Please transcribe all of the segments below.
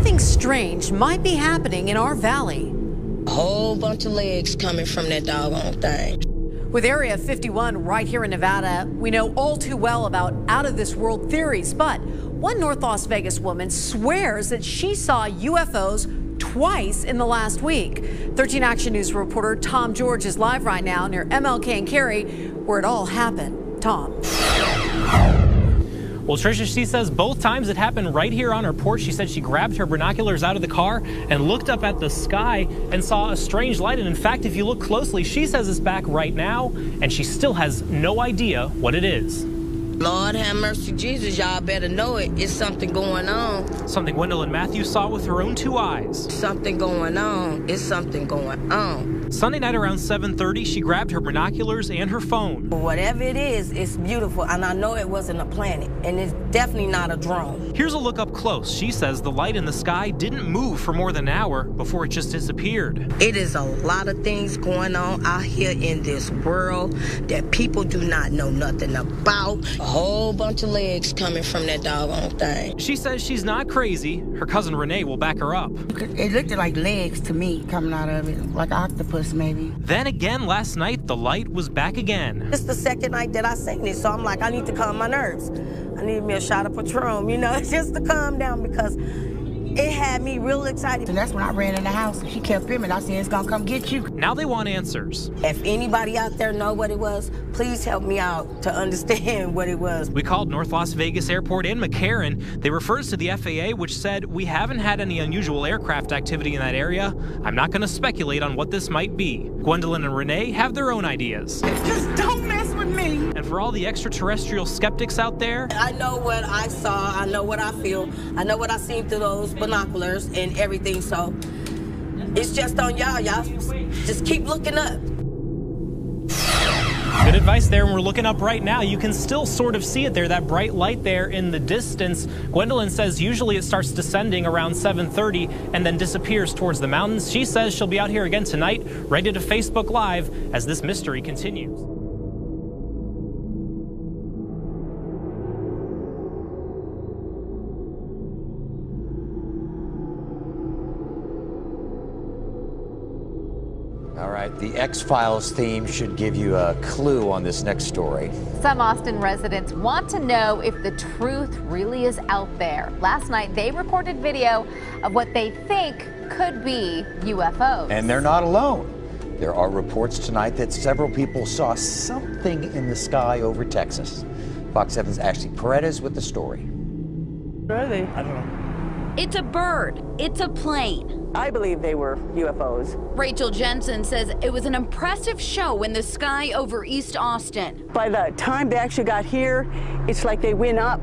something strange might be happening in our valley. A whole bunch of legs coming from that doggone thing. With Area 51 right here in Nevada, we know all too well about out-of-this-world theories, but one North Las Vegas woman swears that she saw UFOs twice in the last week. 13 Action News reporter Tom George is live right now near MLK and Cary, where it all happened. Tom. Well, Tricia, she says both times it happened right here on her porch. She said she grabbed her binoculars out of the car and looked up at the sky and saw a strange light. And in fact, if you look closely, she says it's back right now, and she still has no idea what it is. Lord have mercy, Jesus, y'all better know it. It's something going on. Something Gwendolyn Matthews saw with her own two eyes. Something going on. It's something going on. Sunday night around 7:30, she grabbed her binoculars and her phone. Whatever it is, it's beautiful, and I know it wasn't a planet, and it's definitely not a drone. Here's a look up close. She says the light in the sky didn't move for more than an hour before it just disappeared. It is a lot of things going on out here in this world that people do not know nothing about. A whole bunch of legs coming from that doggone thing. She says she's not crazy. Her cousin Renee will back her up. It looked like legs to me coming out of it, like an octopus maybe. Then again last night, the light was back again. It's the second night that I seen it, so I'm like, I need to calm my nerves. I need me a shot of Patron, you know, just to calm down, because it had me real excited. And that's when I ran in the house and she kept filming. I said, it's gonna come get you. Now they want answers. If anybody out there know what it was, please help me out to understand what it was. We called North Las Vegas Airport and McCarran. They referred us to the FAA, which said, we haven't had any unusual aircraft activity in that area. I'm not gonna speculate on what this might be. Gwendolyn and Renee have their own ideas. Just don't mess with me. And for all the extraterrestrial skeptics out there, I know what I saw, I know what I feel, I know what I seen through those binoculars and everything, so it's just on y'all. Y'all just keep looking up. good advice there, and we're looking up right now. You can still sort of see it there, that bright light there in the distance. Gwendolyn says usually it starts descending around 7:30 and then disappears towards the mountains. She says she'll be out here again tonight, ready to Facebook Live as this mystery continues. All right, the X-Files theme should give you a clue on this next story. Some Austin residents want to know if the truth really is out there. Last night, they recorded video of what they think could be UFOs. And they're not alone. There are reports tonight that several people saw something in the sky over Texas. Fox 7's Ashley Paredes with the story. Where are they? I don't know. It's a bird. It's a plane. I believe they were UFOs. Rachel Jensen says it was an impressive show in the sky over East Austin. By the time they actually got here, it's like they went up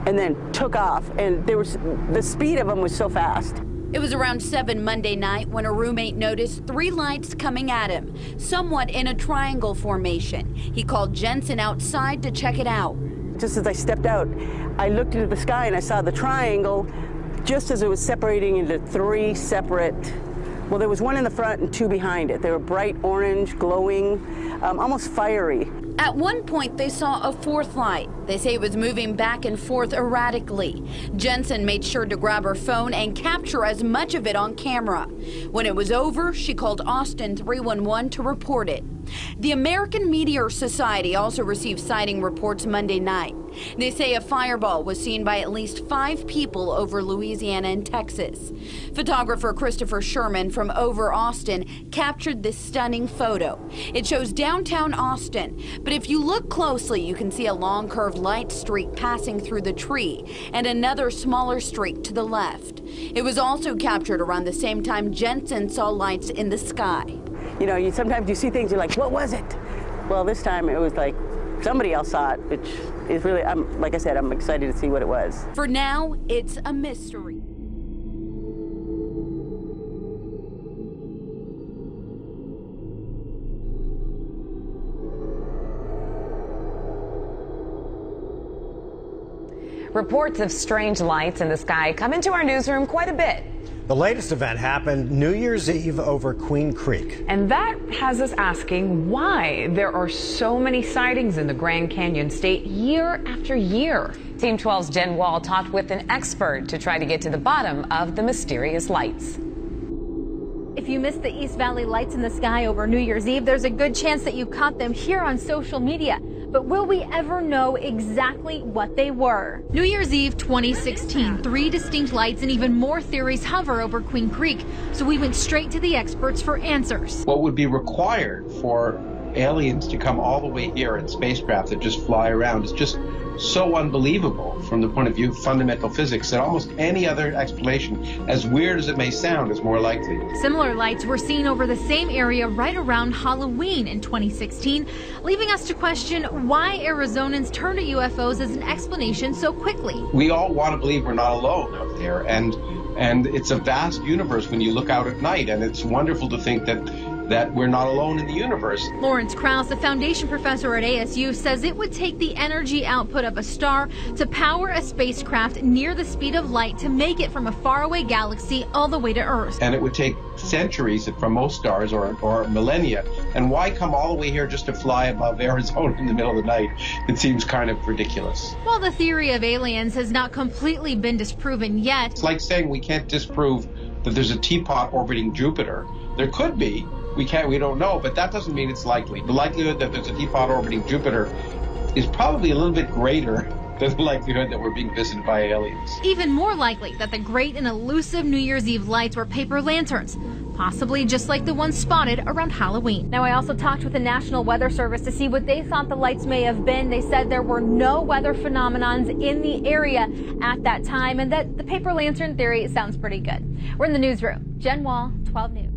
and then took off, and the speed of them was so fast. It was around 7 Monday night when a roommate noticed 3 lights coming at him, somewhat in a triangle formation. He called Jensen outside to check it out. Just as I stepped out, I looked into the sky and I saw the triangle just as it was separating into 3 separate, well, there was one in the front and 2 behind it. They were bright orange, glowing, almost fiery. At one point, they saw a 4th light. They say it was moving back and forth erratically. Jensen made sure to grab her phone and capture as much of it on camera. When it was over, she called Austin 311 to report it. The American Meteor Society also received sighting reports Monday night. They say a fireball was seen by at least 5 people over Louisiana and Texas. Photographer Christopher Sherman from Over Austin captured this stunning photo. It shows downtown Austin, but if you look closely, you can see a long curved light streak passing through the tree and another smaller streak to the left. It was also captured around the same time Jensen saw lights in the sky. You know, sometimes you see things, you're like, what was it? Well, this time it was like somebody else saw it, which is really, like I said, I'm excited to see what it was. For now, it's a mystery. Reports of strange lights in the sky come into our newsroom quite a bit. The latest event happened New Year's Eve over Queen Creek. And that has us asking why there are so many sightings in the Grand Canyon State year after year. Team 12's Jen Wall talked with an expert to try to get to the bottom of the mysterious lights. If you missed the East Valley lights in the sky over New Year's Eve, there's a good chance that you caught them here on social media. But will we ever know exactly what they were? New Year's Eve 2016, 3 distinct lights and even more theories hover over Queen Creek. So we went straight to the experts for answers. What would be required for aliens to come all the way here in spacecraft that just fly around is just so unbelievable from the point of view of fundamental physics that almost any other explanation, as weird as it may sound, is more likely. Similar lights were seen over the same area right around Halloween in 2016, leaving us to question why Arizonans turn to UFOs as an explanation so quickly. We all want to believe we're not alone out there, and it's a vast universe when you look out at night, and it's wonderful to think that we're not alone in the universe. Lawrence Krauss, a foundation professor at ASU, says it would take the energy output of a star to power a spacecraft near the speed of light to make it from a faraway galaxy all the way to Earth. And it would take centuries from most stars or millennia. And why come all the way here just to fly above Arizona in the middle of the night? It seems kind of ridiculous. While the theory of aliens has not completely been disproven yet. It's like saying we can't disprove that there's a teapot orbiting Jupiter. There could be. We don't know, but that doesn't mean it's likely. The likelihood that there's a teapot orbiting Jupiter is probably a little bit greater than the likelihood that we're being visited by aliens. Even more likely that the great and elusive New Year's Eve lights were paper lanterns, possibly just like the ones spotted around Halloween. Now, I also talked with the National Weather Service to see what they thought the lights may have been. They said there were no weather phenomenons in the area at that time, and that the paper lantern theory sounds pretty good. We're in the newsroom. Jen Wall, 12 News.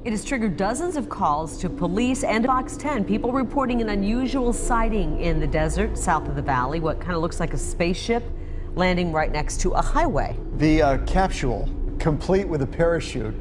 It has triggered dozens of calls to police and Fox 10. People reporting an unusual sighting in the desert south of the valley, what kind of looks like a spaceship landing right next to a highway. The capsule, complete with a parachute.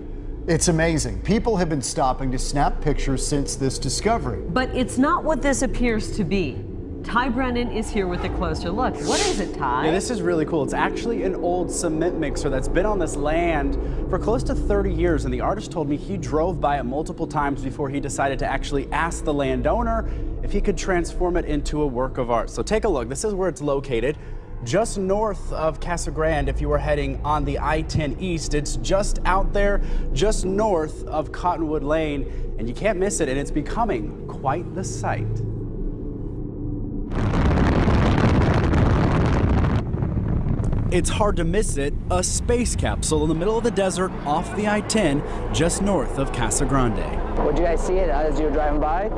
It's amazing. People have been stopping to snap pictures since this discovery. But it's not what this appears to be. Ty Brennan is here with a closer look. What is it, Ty? Yeah, this is really cool. It's actually an old cement mixer that's been on this land for close to 30 years, and the artist told me he drove by it multiple times before he decided to actually ask the landowner if he could transform it into a work of art. So take a look. This is where it's located. Just north of Casa Grande, if you were heading on the I-10 East. It's just out there, just north of Cottonwood Lane, and you can't miss it, and it's becoming quite the sight. It's hard to miss it, a space capsule in the middle of the desert off the I-10, just north of Casa Grande. Would you guys see it as you were driving by?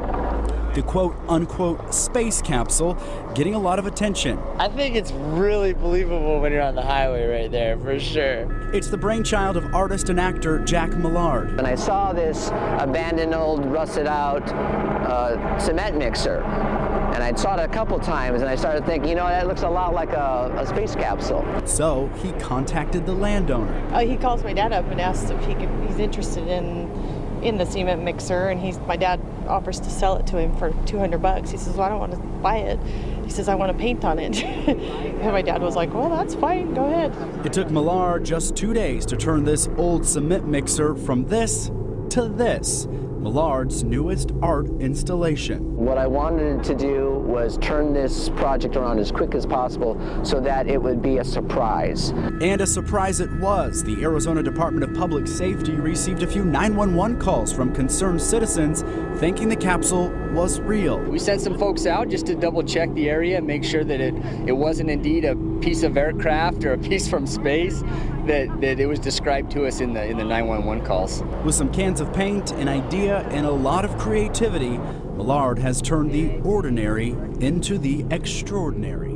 The quote-unquote space capsule getting a lot of attention. I think it's really believable when you're on the highway right there, for sure. It's the brainchild of artist and actor Jack Millard. When I saw this abandoned, old, rusted-out cement mixer, and I saw it a couple times, and I started thinking, you know, that looks a lot like a space capsule. So he contacted the landowner. He calls my dad up and asks if he's interested in the cement mixer, and my dad offers to sell it to him for $200. He says, well, I don't want to buy it. He says, I want to paint on it. And my dad was like, well, that's fine, go ahead. It took Millard just 2 days to turn this old cement mixer from this to this, Millard's newest art installation. What I wanted to do was turn this project around as quick as possible so that it would be a surprise. And a surprise it was. The Arizona Department of Public Safety received a few 911 calls from concerned citizens thinking the capsule was real. We sent some folks out just to double check the area and make sure that it wasn't indeed a piece of aircraft or a piece from space, that it was described to us in the 911 calls. With some cans of paint, an idea, and a lot of creativity, Millard has turned the ordinary into the extraordinary.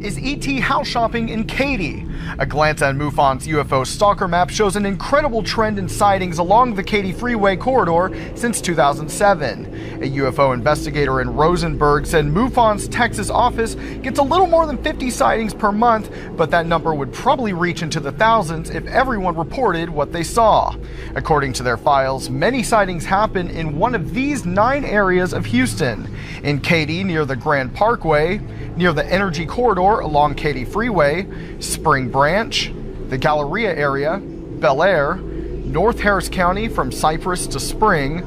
is ET house shopping in Katy. A glance at MUFON's UFO stalker map shows an incredible trend in sightings along the Katy Freeway corridor since 2007. A UFO investigator in Rosenberg said MUFON's Texas office gets a little more than 50 sightings per month, but that number would probably reach into the thousands if everyone reported what they saw. According to their files, many sightings happen in one of these 9 areas of Houston: in Katy near the Grand Parkway, near the Energy Corridor along Katy Freeway, Spring Branch, the Galleria area, Bel Air, North Harris County from Cypress to Spring,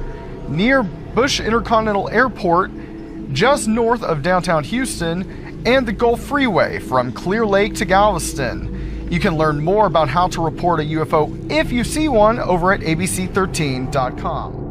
near Bush Intercontinental Airport, just north of downtown Houston, and the Gulf Freeway from Clear Lake to Galveston. You can learn more about how to report a UFO if you see one over at abc13.com.